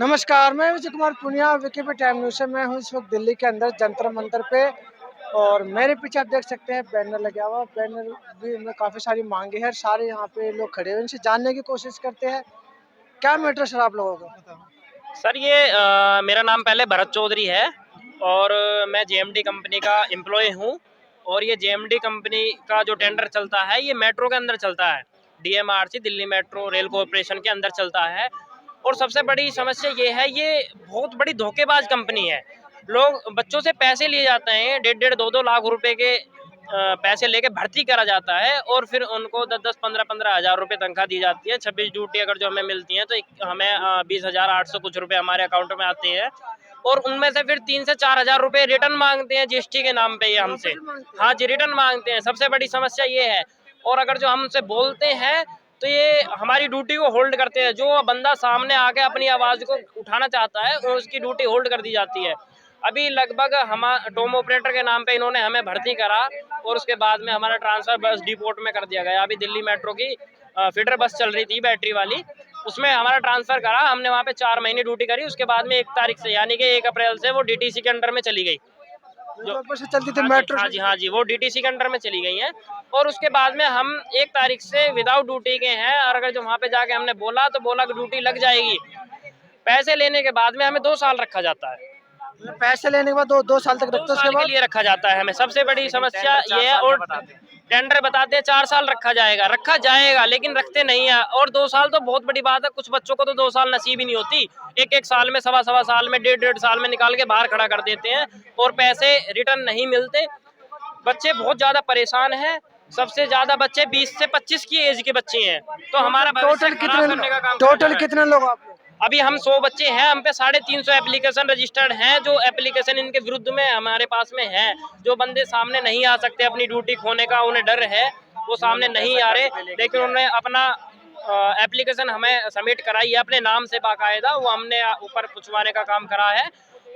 नमस्कार, मैं Vijay Kumar Punia Wikipedia Time News से। मैं हूँ इस वक्त दिल्ली के अंदर जंतर मंतर पे और मेरे पीछे आप देख सकते हैं बैनर लगा हुआ। बैनर भी में काफ़ी सारी मांगे हैं। सारे यहाँ पे लोग खड़े हुए इनसे जानने की कोशिश करते हैं क्या मैटर सर आप लोगों का। सर ये मेरा नाम पहले भरत चौधरी है और मैं जेएमडी कंपनी का एम्प्लॉय हूँ। और ये जेएमडी कंपनी का जो टेंडर चलता है ये मेट्रो के अंदर चलता है, DMRC Delhi metro rail corporation के अंदर चलता है। और सबसे बड़ी समस्या ये है, ये बहुत बड़ी धोखेबाज कंपनी है। लोग बच्चों से पैसे लिए जाते हैं, 1.5-2 लाख रुपए के पैसे लेके भर्ती करा जाता है और फिर उनको 10-10, 15-15 हज़ार रुपये तनख्वाह दी जाती है। 26 ड्यूटी अगर जो हमें मिलती है तो हमें 20,800 कुछ रुपए हमारे अकाउंट में आते हैं। और उनमें से फिर 3 से 4 हज़ार रुपये रिटर्न मांगते हैं जीएसटी के नाम पे ये हमसे। हाँ जी, रिटर्न मांगते हैं। सबसे बड़ी समस्या ये है। और अगर जो हमसे बोलते हैं तो ये हमारी ड्यूटी को होल्ड करते हैं। जो बंदा सामने आके अपनी आवाज़ को उठाना चाहता है और उसकी ड्यूटी होल्ड कर दी जाती है। अभी लगभग हम टोम ऑपरेटर के नाम पे इन्होंने हमें भर्ती करा और उसके बाद में हमारा ट्रांसफर बस डिपोट में कर दिया गया। अभी दिल्ली मेट्रो की फीडर बस चल रही थी बैटरी वाली, उसमें हमारा ट्रांसफर करा। हमने वहाँ पे 4 महीने ड्यूटी करी। उसके बाद में 1 तारीख से यानी कि 1 अप्रैल से वो डीटीसी के अंडर में चली गई। जो से चलती थी मेट्रो। हाँ जी, वो डीटीसी के अंडर में चली गई हैं। और उसके बाद में हम 1 तारीख से विदाउट ड्यूटी के हैं। और अगर जो वहाँ पे जाके हमने बोला तो बोला कि ड्यूटी लग जाएगी। पैसे लेने के बाद में हमें 2 साल रखा जाता है। पैसे लेने के बाद दो साल तक रखते 2 साल के लिए रखा जाता है हमें। सबसे बड़ी समस्या ये है। और टेंडर बताते हैं 4 साल रखा जाएगा लेकिन रखते नहीं है। और 2 साल तो बहुत बड़ी बात है। कुछ बच्चों को तो 2 साल नसीब ही नहीं होती। एक साल में, सवा साल में, 1.5 साल में निकाल के बाहर खड़ा कर देते हैं और पैसे रिटर्न नहीं मिलते। बच्चे बहुत ज्यादा परेशान हैं। सबसे ज्यादा बच्चे 20 से 25 की एज के बच्चे हैं। तो हमारा टोटल कितने लोग आप लोग? अभी हम 100 बच्चे हैं। हम पे 350 एप्लीकेशन रजिस्टर्ड हैं। जो एप्लीकेशन इनके विरुद्ध में हमारे पास में है। जो बंदे सामने नहीं आ सकते, अपनी ड्यूटी खोने का उन्हें डर है, वो सामने नहीं आ रहे। लेकिन उन्होंने अपना एप्लीकेशन हमें सबमिट कराई है अपने नाम से बाकायदा। वो हमने ऊपर पूछवाने का काम करा है।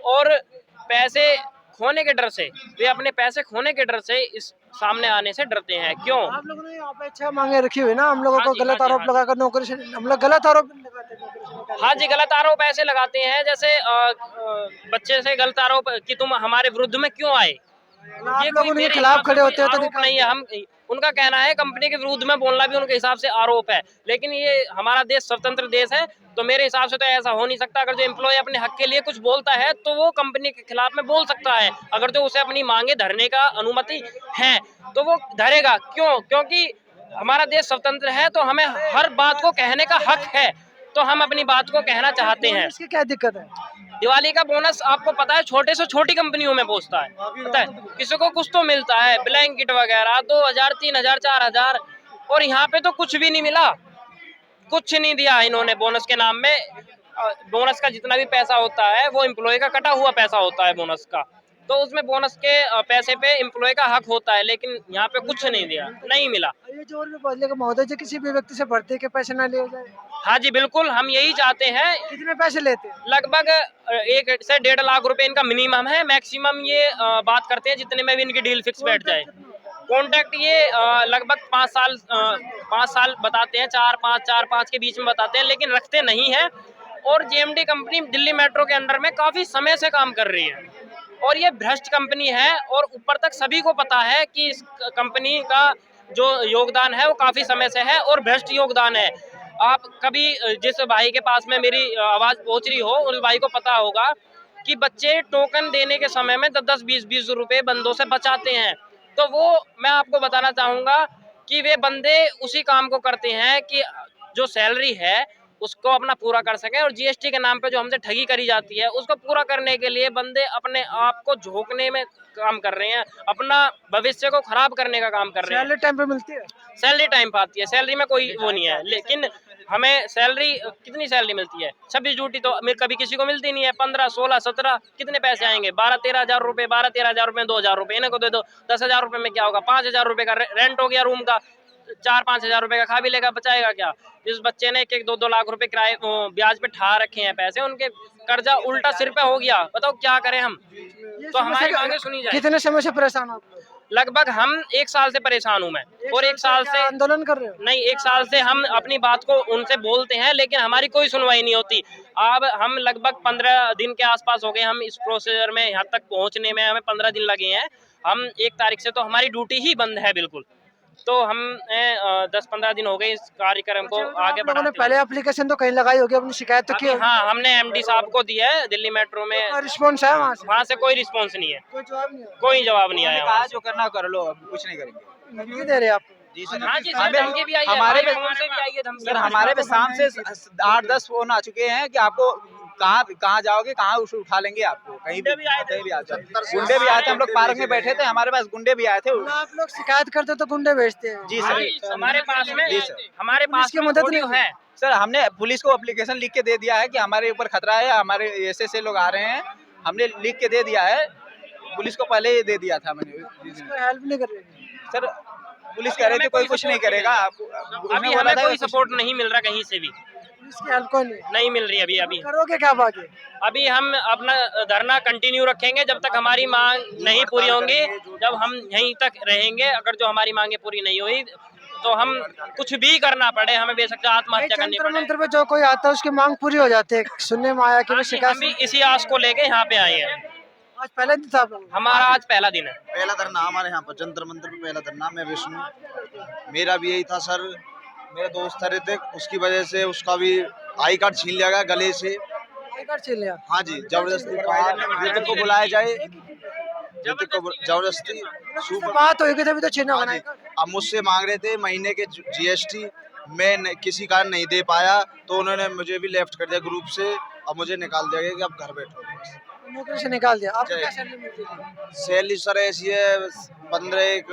और पैसे खोने के डर से, वे अपने पैसे खोने के डर से इस सामने आने से डरते हैं। क्यों? आप लोगों ने यहाँ पे अच्छा मांगे रखी हुई ना, हम लोगों को गलत आरोप लगाकर नौकरी से, हम लोग गलत आरोप लगाते हैं। हाँ जी, गलत आरोप ऐसे लगाते हैं जैसे बच्चे से गलत आरोप कि तुम हमारे विरुद्ध में क्यों आए। आप लोग उनके खिलाफ खड़े होते हैं तो आरोप नहीं है। हम उनका कहना है कंपनी के विरुद्ध में बोलना भी उनके हिसाब से आरोप है। लेकिन ये हमारा देश स्वतंत्र देश है, तो मेरे हिसाब से तो ऐसा हो नहीं सकता। अगर जो एम्प्लॉय अपने हक के लिए कुछ बोलता है तो वो कंपनी के खिलाफ में बोल सकता है। अगर जो उसे अपनी मांगे धरने का अनुमति है तो वो धरेगा। क्यों? क्योंकि हमारा देश स्वतंत्र है, तो हमें हर बात को कहने का हक है। तो हम अपनी बात को कहना चाहते हैं। इसकी क्या दिक्कत है? दिवाली का बोनस आपको पता है छोटे से छोटी कंपनियों में पहुंचता है, पता है किसी को कुछ तो मिलता है, ब्लैंकेट वगैरह 2,000, 3,000, 4,000। और यहाँ पे तो कुछ भी नहीं मिला, कुछ नहीं दिया इन्होंने बोनस के नाम में। बोनस का जितना भी पैसा होता है वो एम्प्लॉय का कटा हुआ पैसा होता है बोनस का। तो उसमें बोनस के पैसे पे एम्प्लॉय का हक होता है, लेकिन यहाँ पे कुछ नहीं दिया, नहीं मिला। ये जो और भी बदलेगा महोदय जी, किसी भी व्यक्ति से भर्ती के पैसे ना लिए जाए। हाँ जी, बिल्कुल, हम यही चाहते हैं। कितने पैसे लेते हैं? लगभग 1 से 1.5 लाख रुपए इनका मिनिमम है। मैक्सिमम ये बात करते हैं जितने में भी इनकी डील फिक्स बैठ जाए। कॉन्ट्रैक्ट ये लगभग 5 साल बताते हैं, 4-5 के बीच में बताते हैं, लेकिन रखते नहीं है। और जेएमडी कंपनी दिल्ली मेट्रो के अंडर में काफ़ी समय से काम कर रही है और ये भ्रष्ट कंपनी है। और ऊपर तक सभी को पता है कि इस कंपनी का जो योगदान है वो काफ़ी समय से है और भ्रष्ट योगदान है। आप कभी जिस भाई के पास में मेरी आवाज़ पहुंच रही हो, उस भाई को पता होगा कि बच्चे टोकन देने के समय में 10-10, 20-20 रुपए बंदों से बचाते हैं। तो वो मैं आपको बताना चाहूँगा कि वे बंदे उसी काम को करते हैं कि जो सैलरी है उसको अपना पूरा कर सकें। और जीएसटी के नाम पे जो हमसे ठगी करी जाती है उसको पूरा करने के लिए बंदे अपने आप को झोंकने में काम कर रहे हैं, अपना भविष्य को खराब करने का काम कर रहे हैं। सैलरी टाइम पे मिलती है? सैलरी टाइम पे आती है, सैलरी में कोई वो नहीं है। लेकिन हमें सैलरी कितनी सैलरी मिलती है? 26 ड्यूटी तो कभी किसी को मिलती नहीं है। 15, 16, 17 कितने पैसे आएंगे? 12-13 हज़ार रुपये। 12-13 हज़ार रुपये में 2,000 रुपये इन्हें को दे दो। 10,000 रुपये में क्या होगा? 5,000 रुपये का रेंट हो गया रूम का। 4-5 हज़ार रुपये का खा भी लेगा, बचाएगा क्या? जिस बच्चे ने 1-1, 2-2 लाख रुपए किराए ब्याज पे ठा रखे हैं पैसे, उनके कर्जा उल्टा सिर पे हो गया। बताओ क्या करें हम? तो हमारी मांगे सुनी जाए। कितने समय से परेशान हो? लगभग हम 1 साल से परेशान हूँ मैं, और 1 साल से आंदोलन कर रहे हो? नहीं, 1 साल से हम अपनी बात को उनसे बोलते हैं, लेकिन हमारी कोई सुनवाई नहीं होती। अब हम लगभग 15 दिन के आसपास हो गए, हम इस प्रोसीजर में यहाँ तक पहुँचने में हमें 15 दिन लगे हैं। हम 1 तारीख से तो हमारी ड्यूटी ही बंद है बिल्कुल। तो हम 10-15 दिन हो गए इस कार्यक्रम को अच्छा, तो आगे आप लोगों ने बढ़ाते पहले हुए। एप्लीकेशन तो कहीं लगाई होगी, अपनी शिकायत तो की अभी होगी? हाँ, हमने एमडी साहब को दिया है दिल्ली मेट्रो में, कोई रिस्पॉन्स है वहाँ से? वहाँ से कोई रिस्पॉन्स नहीं है, कोई जवाब नहीं है? कोई जवाब नहीं आया वहाँ कहा से। जो करना कर लो, अब कुछ नहीं करेंगे। धमकी दे रहे हैं आपको? जी सर, हाँ जी सर, हमें धमकी भी आई है, हमारे हमारे पे फोन से भी आई है धमकी। सर हमारे पे शाम से 8-10 फोन आ चुके हैं कि आपको कहाँ जाओगे, कहाँ उठा लेंगे आपको, कहीं भी कहीं भी आ जाओ। गुंडे भी आए थे, हम लोग पार्क में बैठे थे, हमारे पास गुंडे भी आए थे। मतलब आप लोग शिकायत करते हो तो गुंडे भेजते हैं? जी हाँ सर, जी, हमारे पास में जी सर। हमारे पुलिस पास की में मदद ऑडियो नहीं है। सर हमने पुलिस को एप्लीकेशन लिख के दे दिया है कि हमारे ऊपर खतरा है, हमारे ऐसे लोग आ रहे हैं, हमने लिख के दे दिया है। पुलिस को पहले ही दे दिया था मैंने। जी सर। कोई हेल्प नहीं कर रहे हैं? सर पुलिस कह रही थी कोई कुछ नहीं करेगा, अभी हमें कोई सपोर्ट नहीं मिल रहा कहीं से भी, पुलिस की हेल्प कोई नहीं? नहीं मिल रही अभी। करोगे क्या अब आगे? अभी हम अपना धरना कंटिन्यू रखेंगे जब तक हमारी मांग नहीं पूरी होंगी, जब हम यहीं तक रहेंगे। अगर जो हमारी मांगे पूरी नहीं हुई तो हम कुछ भी करना पड़े, हमें बेशक आत्महत्या करनी जंतर पड़े। मंतर पे जो कोई आता है उसकी मांग पूरी हो जाती है, सुनने में आया कि हाँ वो जी, शिकायत हम भी इसी आस को लेके यहाँ पे आए हैं। आज पहले दिन था आप लोगों का? हमारा आज पहला दिन है। पहला धरना हमारे यहाँ पर जंतर मंतर पे पहला धरना। मैं विष्णु, मेरा भी यही था सर। मेरे दोस्त था ऋतिक, उसकी वजह से उसका भी आई कार्ड छीन लिया गया गले से। आई कार्ड छीन लिया? हाँ जी, जबरदस्ती कहा ऋतिक को बुलाया जाए, ऋतिक को जबरदस्ती किसी से बात होगी तभी तो छीना हाँ होना जी, है। अब मुझसे मांग रहे थे महीने के जीएसटी। मैं किसी कारण नहीं दे पाया तो उन्होंने मुझे भी लेफ्ट कर दिया ग्रुप से, और मुझे निकाल दिया गया कि अब घर बैठो। नौकरी से निकाल दिया। आपको जय। क्या सैलरी मिलती थी? सैलरी सर ऐसी है, 15 एक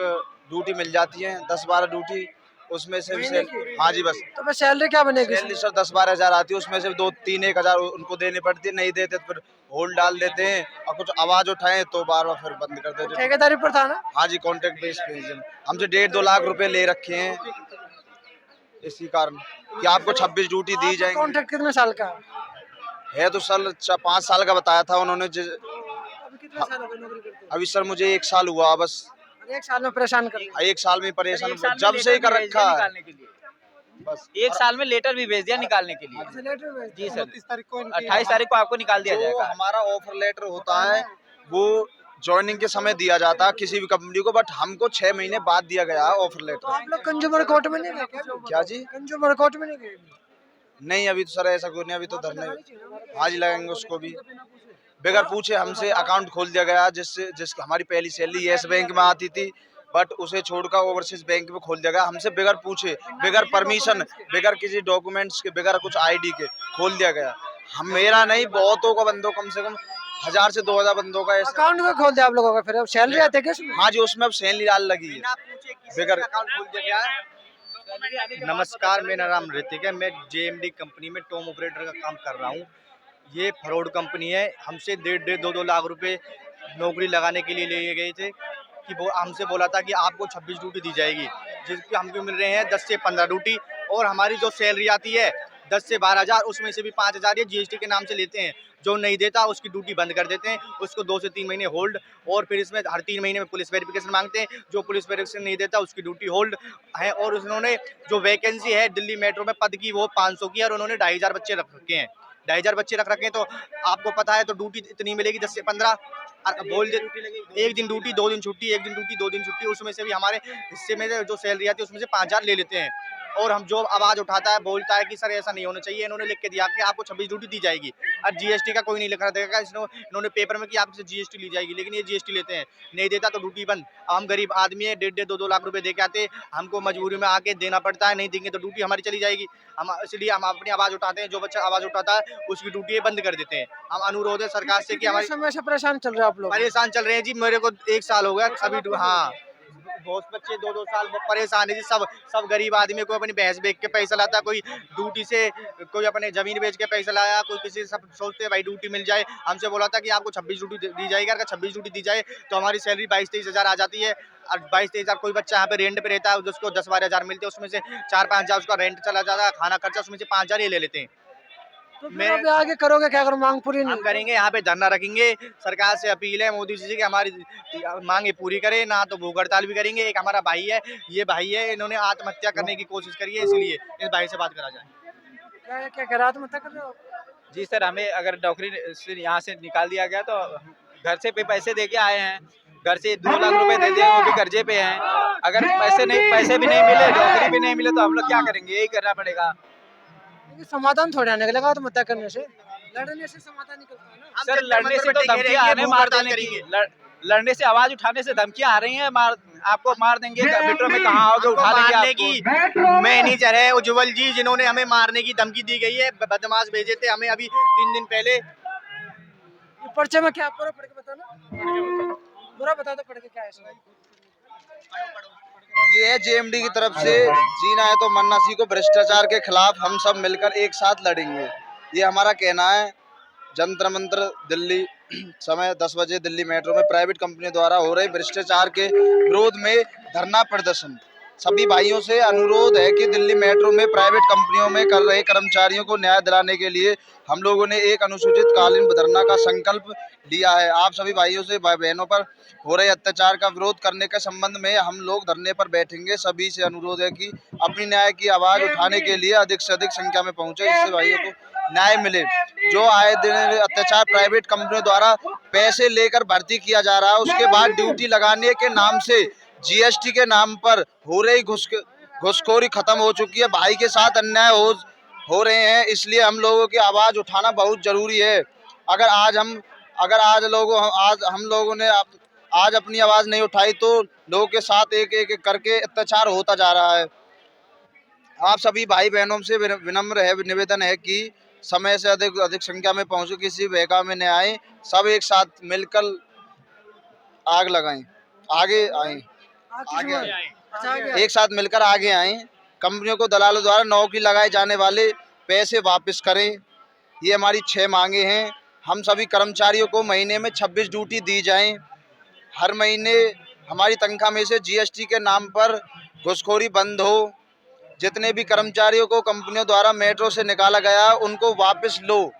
ड्यूटी मिल जाती है, 10-12 ड्यूटी, उसमें से महीने की? हाँ जी बस। तो फिर सैलरी क्या बनेगी? सैलरी सर 10-12 हज़ार आती है, उसमें से 2-3-1 हज़ार उनको देनी पड़ती है, नहीं देते तो फिर होल्ड डाल देते हैं, और कुछ आवाज उठाएं तो बार बार फिर बंद कर देते हैं। ठेकेदारी पर था ना? हाँ जी, कॉन्ट्रैक्ट बेस पे हमसे 1.5-2 लाख रुपए ले रखे हैं, इसी कारण कि आपको 26 ड्यूटी दी जाएंगी। कॉन्ट्रैक्ट कितने साल का है तो सर 5 साल का बताया था उन्होंने। अभी कितने साल हो गए नौकरी करते अभी सर मुझे 1 साल हुआ बस। हुए? एक साल में परेशान कर दिया। 1 साल में परेशान एक साल में जब से ही लेटर कर भी भेज दिया रखा है निकालने के लिए। बस। एक साल में लेटर भी भेज दिया निकालने के लिए। अच्छा, लेटर भेज जी दिया। सर, 28 तारीख को आपको निकाल दिया जो जाएगा। हमारा ऑफर लेटर होता है वो ज्वाइनिंग के समय दिया जाता है किसी भी कंपनी को, बट हमको 6 महीने बाद दिया गया है ऑफर तो लेटर। आप लोग कंज्यूमर कोर्ट में नहीं गए क्या जी? कंज्यूमर कोर्ट में नहीं गए? नहीं अभी तो सर ऐसा कोई नहीं, अभी तो धरने आज ही लगाएंगे उसको भी। बगैर पूछे हमसे अकाउंट खोल दिया गया, जिसकी हमारी पहली सैलरी येस बैंक में आती थी, बट उसे छोड़कर ओवरसीज बैंक में खोल दिया गया हमसे बगैर पूछे, बगैर परमिशन, बगैर किसी डॉक्यूमेंट्स के, बगैर कुछ आईडी के खोल दिया गया। हम मेरा नहीं, बहुतों का बंदों, कम से कम 1000 से 2000 बंदों का ऐसा। अकाउंट में खोल दिया आप लोगों का? फिर अब सैलरी आती है क्या उसमें? हाँ जी, उसमें अब सैलरी डाल लगी है बगैर। नमस्कार, मेरा नाम ऋतिक है। मैं जेएमडी कंपनी में टॉम ऑपरेटर का काम कर रहा हूँ। ये फ्रॉड कंपनी है। हमसे 1.5 2 लाख रुपए नौकरी लगाने के लिए लिए गए थे कि वो हमसे बोला था कि आपको 26 ड्यूटी दी जाएगी, जिसकी हमको मिल रहे हैं 10 से 15 ड्यूटी, और हमारी जो सैलरी आती है 10 से 12 हज़ार, उसमें से भी 5 हज़ार ये जीएसटी के नाम से लेते हैं। जो नहीं देता उसकी ड्यूटी बंद कर देते हैं, उसको 2 से 3 महीने होल्ड, और फिर इसमें हर 3 महीने में पुलिस वेरिफिकेशन मांगते हैं। जो पुलिस वेरिफिकेशन नहीं देता उसकी ड्यूटी होल्ड है। और उन्होंने जो वैकेंसी है दिल्ली मेट्रो में पद की, वो 500 की है, और उन्होंने 2500 बच्चे रख रखे हैं। 2500 बच्चे रख रखे हैं, तो आपको पता है तो ड्यूटी इतनी मिलेगी 10 से 15। बोल दे, एक दिन ड्यूटी 2 दिन छुट्टी, एक दिन ड्यूटी 2 दिन छुट्टी, उसमें से भी हमारे हिस्से में जो सैलरी आती है उसमें से 5000 ले लेते हैं। और हम जो आवाज़ उठाता है, बोलता है कि सर ऐसा नहीं होना चाहिए, इन्होंने लिख के दिया कि आपको 26 ड्यूटी दी जाएगी, और जीएसटी का कोई नहीं लिखा देगा। इन्होंने पेपर में कि आपसे जीएसटी ली जाएगी, लेकिन ये जीएसटी लेते हैं, नहीं देता तो ड्यूटी बंद। हम गरीब आदमी है, 1.5 2 लाख रुपए दे के आते, हमको मजबूरी में आके देना पड़ता है, नहीं देंगे तो ड्यूटी हमारी चली जाएगी। हम इसलिए हम अपनी आवाज़ उठाते हैं, जो बच्चा आवाज़ उठाता है उसकी ड्यूटी बंद कर देते हैं। हम अनुरोध है सरकार से कि कितने हमारी समय से परेशान चल रहे हैं आप लोग? परेशान चल रहे हैं जी। मेरे को 1 साल हो गया अभी। हाँ, बहुत बच्चे 2-2 साल परेशान है जी। सब गरीब आदमी को अपनी भैंस बेच के पैसा लाता, कोई ड्यूटी से, कोई अपने जमीन बेच के पैसा लाया, कोई किसी, सब सोचते हैं भाई ड्यूटी मिल जाए। हमसे बोला था कि आपको 26 ड्यूटी दी जाएगी, अगर 26 ड्यूटी दी जाए तो हमारी सैलरी 22-23 हज़ार आ जाती है। और 22-23 हज़ार, कोई बच्चा यहाँ पे रेंट पे रहता है जिसको 10-12 हज़ार मिलते हैं, उसमें से 4-5 हज़ार उसका रेंट चला जाता है, खाना खर्चा उसमें से 5 हज़ार ये ले लेते हैं। तो फिर मैं अभी आगे करोगे क्या अगर मांग पूरी हम नहीं? करेंगे, यहाँ पे धरना रखेंगे। सरकार से अपील है मोदी जी से कि हमारी मांगे पूरी करे, ना तो भूख हड़ताल भी करेंगे। एक हमारा भाई है, ये भाई है, इन्होंने आत्महत्या करने की कोशिश करी है, इसलिए इस भाई से बात करा जाए। क्या क्या कह रहा था, मतलब कर रहे हो? जी सर, हमें अगर नौकरी से यहाँ से निकाल दिया गया तो घर से पे पैसे दे के आए हैं, घर से 2 लाख रुपए दे दिए, वो भी कर्जे पे हैं। अगर पैसे भी नहीं मिले, नौकरी भी नहीं मिले तो हम लोग क्या करेंगे, यही करना पड़ेगा। लेकिन समाधान थोड़ा आने लगा आत्महत्या करने से, लड़ने से समाधान निकलता है ना। सर लड़ने से तो धमकियां आ रही हैं, मार देने की, लड़ने से आवाज उठाने से धमकियां आ रही हैं, आपको मार देंगे, मेट्रो में कहाँ आओगे, उठा लेंगे आपको। मैनेजर है उज्जवल जी, जिन्होंने हमें मारने की धमकी दी गई है, बदमाश भेजे थे हमें अभी 3 दिन पहले। ये पर्चे में क्या पूरा पढ़ के बताना, पूरा बता दो पढ़ के क्या है इसमें। ये है जेएमडी की तरफ से, जीना है तो मरना सीखो, भ्रष्टाचार के खिलाफ हम सब मिलकर एक साथ लड़ेंगे, ये हमारा कहना है। जंतर मंतर दिल्ली, समय 10 बजे, दिल्ली मेट्रो में प्राइवेट कंपनी द्वारा हो रहे भ्रष्टाचार के विरोध में धरना प्रदर्शन। सभी भाइयों से अनुरोध है कि दिल्ली मेट्रो में प्राइवेट कंपनियों में कर रहे कर्मचारियों को न्याय दिलाने के लिए हम लोगों ने एक अनुसूचित कालीन धरना का संकल्प लिया है। आप सभी भाइयों से भाई बहनों पर हो रहे अत्याचार का विरोध करने के संबंध में हम लोग धरने पर बैठेंगे। सभी से अनुरोध है कि अपनी न्याय की आवाज उठाने के लिए अधिक से अधिक संख्या में पहुंचे, इससे भाइयों को न्याय मिले। जो आए दिन अत्याचार प्राइवेट कंपनियों द्वारा पैसे लेकर भर्ती किया जा रहा है, उसके बाद ड्यूटी लगाने के नाम से जीएसटी के नाम पर हो रही घुसखोरी खत्म हो चुकी है। भाई के साथ अन्याय हो रहे हैं, इसलिए हम लोगों की आवाज उठाना बहुत जरूरी है। अगर आज हम लोगों ने आज अपनी आवाज नहीं उठाई तो लोगों के साथ एक एक करके अत्याचार होता जा रहा है। आप सभी भाई बहनों से विनम्र है, निवेदन है कि समय से अधिक संख्या में पहुंचे, किसी बहकावे में न आए, सब एक साथ मिलकर आग लगाएं, आगे आए, एक साथ मिलकर आगे आएं। कंपनियों को दलालों द्वारा नौकरी लगाए जाने वाले पैसे वापस करें, ये हमारी 6 मांगे हैं। हम सभी कर्मचारियों को महीने में 26 ड्यूटी दी जाएं। हर महीने हमारी तनख्वाह में से जीएसटी के नाम पर घुसखोरी बंद हो। जितने भी कर्मचारियों को कंपनियों द्वारा मेट्रो से निकाला गया उनको वापस लो,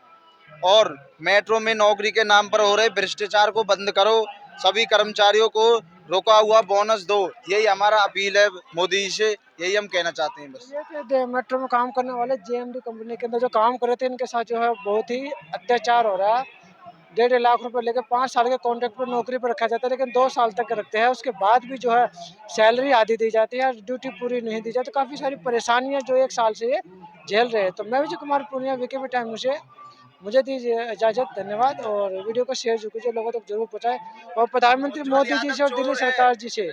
और मेट्रो में नौकरी के नाम पर हो रहे भ्रष्टाचार को बंद करो। सभी कर्मचारियों को रुका हुआ बोनस दो, यही हमारा अपील है मोदी जी से, यही हम कहना चाहते हैं बस। ये थे मेट्रो में काम करने वाले जेएमडी कंपनी के अंदर जो काम कर रहे थे, इनके साथ जो है बहुत ही अत्याचार हो रहा है। 1.5 लाख रुपए लेकर 5 साल के कॉन्ट्रैक्ट पर नौकरी पर रखा जाता है, लेकिन 2 साल तक रखते हैं, उसके बाद भी जो है सैलरी आधी दी जाती है, ड्यूटी पूरी नहीं दी जाती। तो काफ़ी सारी परेशानियां जो 1 साल से ये झेल रहे हैं। तो मैं Vijay Kumar Punia, VKB Time News से मुझे दीजिए इजाज़त, धन्यवाद। और वीडियो को शेयर कीजिए, लोगों तक जरूर पहुँचाएं, और प्रधानमंत्री मोदी जी से और दिल्ली सरकार जी से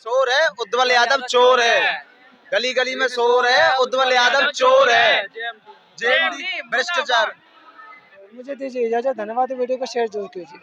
शोर है उज्जवल यादव चोर है, गली गली में शोर है उज्जवल यादव चोर है, जेएमडी भ्रष्टाचार। मुझे दीजिए इजाज़त, धन्यवाद। वीडियो को शेयर जरूर कीजिए।